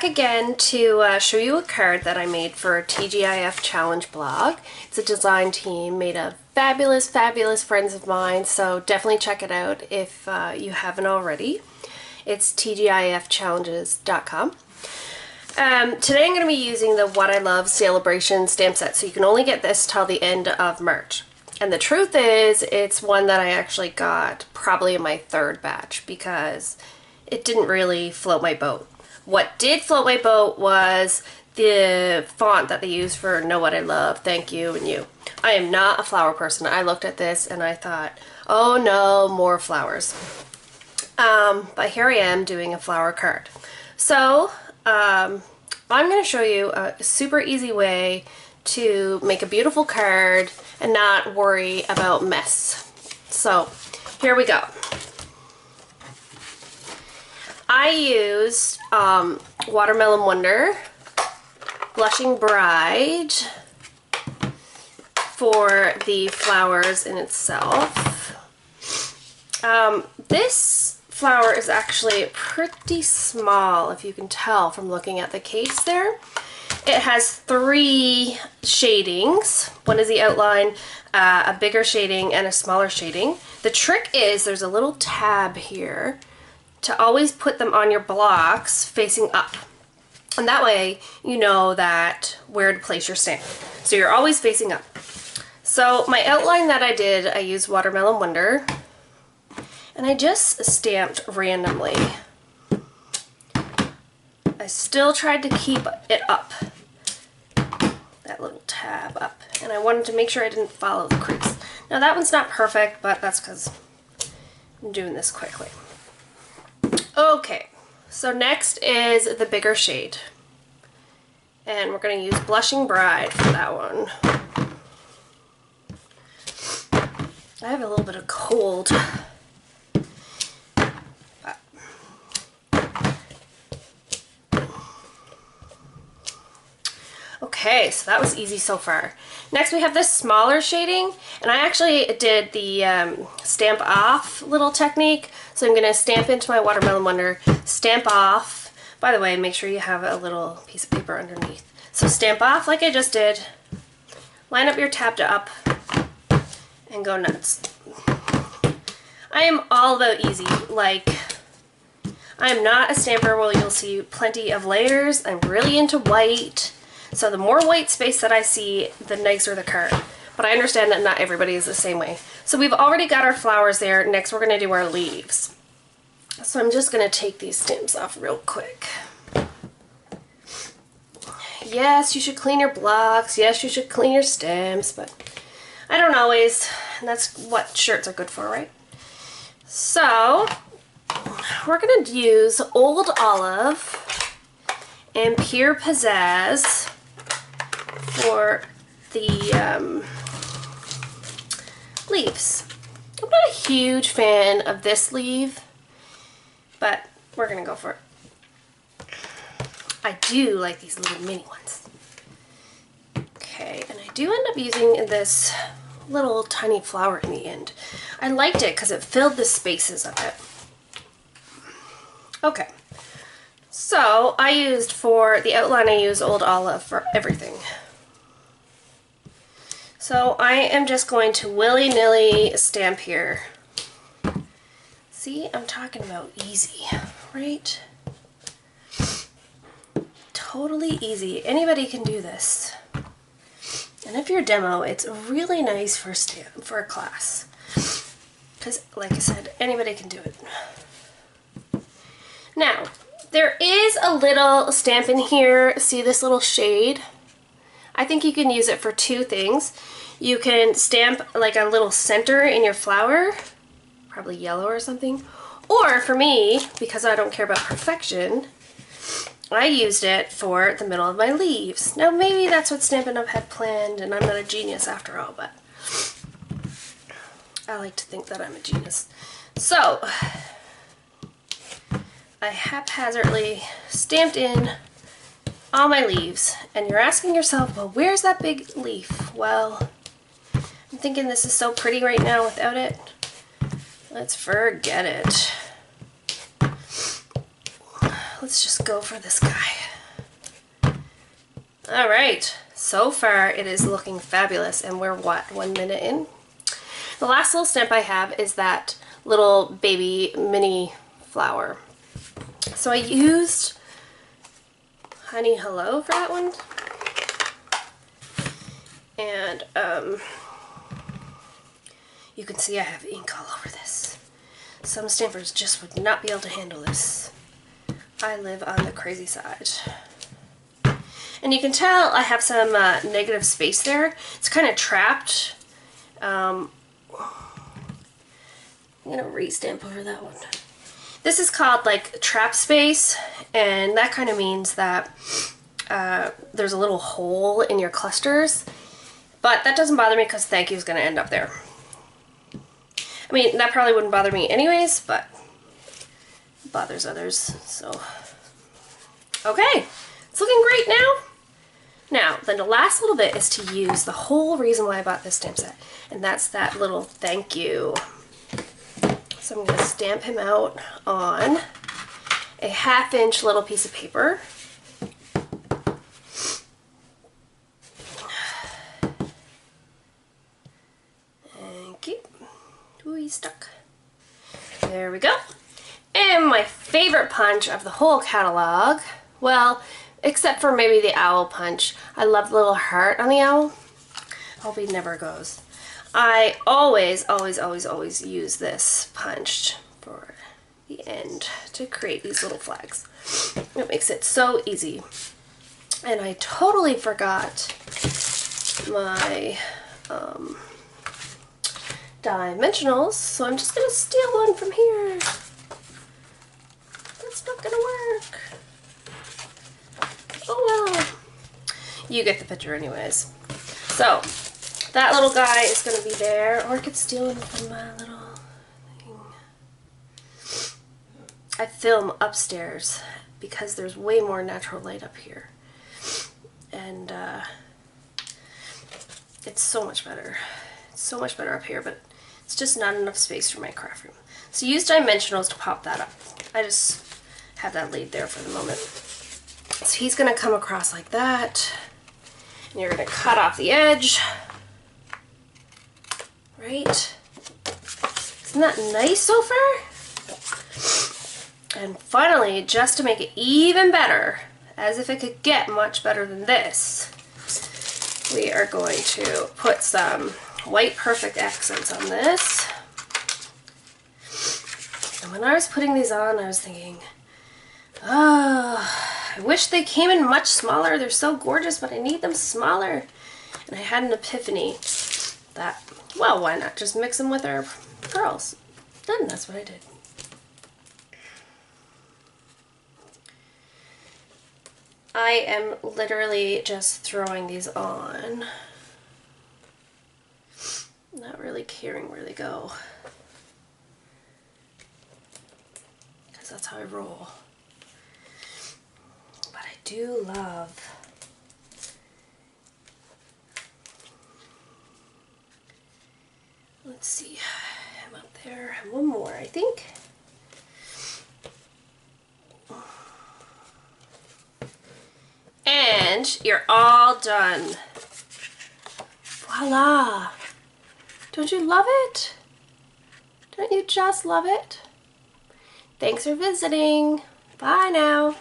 back again to show you a card that I made for TGIF Challenge blog. It's a design team made of fabulous, fabulous friends of mine, so definitely check it out if you haven't already. It's tgifchallenges.com. Today I'm going to be using the What I Love Sale-a-bration stamp set, so you can only get this till the end of March. And the truth is, it's one that I actually got probably in my third batch because it didn't really float my boat. What did float my boat was the font that they use for Know What I Love, Thank You, and You. I am not a flower person. I looked at this and I thought, oh no, more flowers. But here I am doing a flower card. So I'm going to show you a super easy way to make a beautiful card and not worry about mess. So here we go. I used Watermelon Wonder, Blushing Bride for the flowers in itself. This flower is actually pretty small, if you can tell from looking at the case there. It has 3 shadings. One is the outline, a bigger shading, and a smaller shading. The trick is there's a little tab here to always put them on your blocks facing up. And that way you know that where to place your stamp. So you're always facing up. So my outline that I did, I used Watermelon Wonder, and I just stamped randomly. I still tried to keep it up, that little tab up, and I wanted to make sure I didn't follow the crease. Now that one's not perfect, but that's because I'm doing this quickly. Okay, so next is the bigger shade, and we're going to use Blushing Bride for that one. I have a little bit of cold. Okay, so that was easy so far. Next we have this smaller shading, and I actually did the stamp off little technique. So I'm going to stamp into my Watermelon Wonder, stamp off. By the way, make sure you have a little piece of paper underneath. So stamp off like I just did, line up your tab to up, and go nuts. I am all about easy. Like, I am not a stamper where you'll see plenty of layers. I'm really into white. So the more white space that I see, the nicer the card. But I understand that not everybody is the same way. So we've already got our flowers there. Next we're going to do our leaves. So I'm just going to take these stamps off real quick. Yes, you should clean your blocks. Yes, you should clean your stamps. But I don't always. And that's what shirts are good for, right? So we're going to use Old Olive and Pure Pizzazz for the leaves. I'm not a huge fan of this leaf, but we're gonna go for it. I do like these little mini ones. Okay, and I do end up using this little tiny flower in the end. I liked it because it filled the spaces of it. Okay. So I used for the outline, I used Old Olive for everything. So I am just going to willy-nilly stamp here. See, I'm talking about easy, right? Totally easy. Anybody can do this. And if you're a demo, it's really nice for a class. Because, like I said, anybody can do it. Now, there is a little stamp in here. See this little shade? I think you can use it for 2 things. You can stamp like a little center in your flower, probably yellow or something. Or for me, because I don't care about perfection, I used it for the middle of my leaves. Now maybe that's what Stampin' Up had planned, and I'm not a genius after all, but I like to think that I'm a genius. So I haphazardly stamped in all my leaves, and you're asking yourself, well, where's that big leaf? Well, I'm thinking this is so pretty right now without it. Let's forget it. Let's just go for this guy. All right, so far it is looking fabulous, and we're what, 1 minute in? The last little stamp I have is that little baby mini flower. So I used Honey Hello for that one. And you can see I have ink all over this. Some stampers just would not be able to handle this. I live on the crazy side. And you can tell I have some negative space there. It's kind of trapped. I'm going to re-stamp over that one. This is called like trap space, and that kind of means that there's a little hole in your clusters. But that doesn't bother me because thank you is going to end up there. I mean, that probably wouldn't bother me anyways, but it bothers others, so. Okay, it's looking great now. Now, then the last little bit is to use the whole reason why I bought this stamp set, and that's that little thank you. So I'm going to stamp him out on a 1/2 inch little piece of paper. Thank you. Ooh, he's stuck. There we go. And my favorite punch of the whole catalog, well, except for maybe the owl punch. I love the little heart on the owl. Hope he never goes. I always use this punch for the end to create these little flags. It makes it so easy. And I totally forgot my dimensionals, so I'm just gonna steal one from here. That's not gonna work. Oh well. You get the picture anyways. So, that little guy is going to be there, or I could steal him from my little thing. I film upstairs because there's way more natural light up here. And it's so much better. It's so much better up here, but it's just not enough space for my craft room. So use dimensionals to pop that up. I just have that laid there for the moment. So he's going to come across like that. And you're going to cut off the edge. Right? Isn't that nice so far? And finally, just to make it even better, as if it could get much better than this, we are going to put some white perfect accents on this. And when I was putting these on, I was thinking, oh, I wish they came in much smaller. They're so gorgeous, but I need them smaller. And I had an epiphany that, well, why not just mix them with our pearls? And that's what I did. I am literally just throwing these on, not really caring where they go, because that's how I roll. But I do love let's see, I'm up there, one more I think. And you're all done. Voila! Don't you love it? Don't you just love it? Thanks for visiting. Bye now.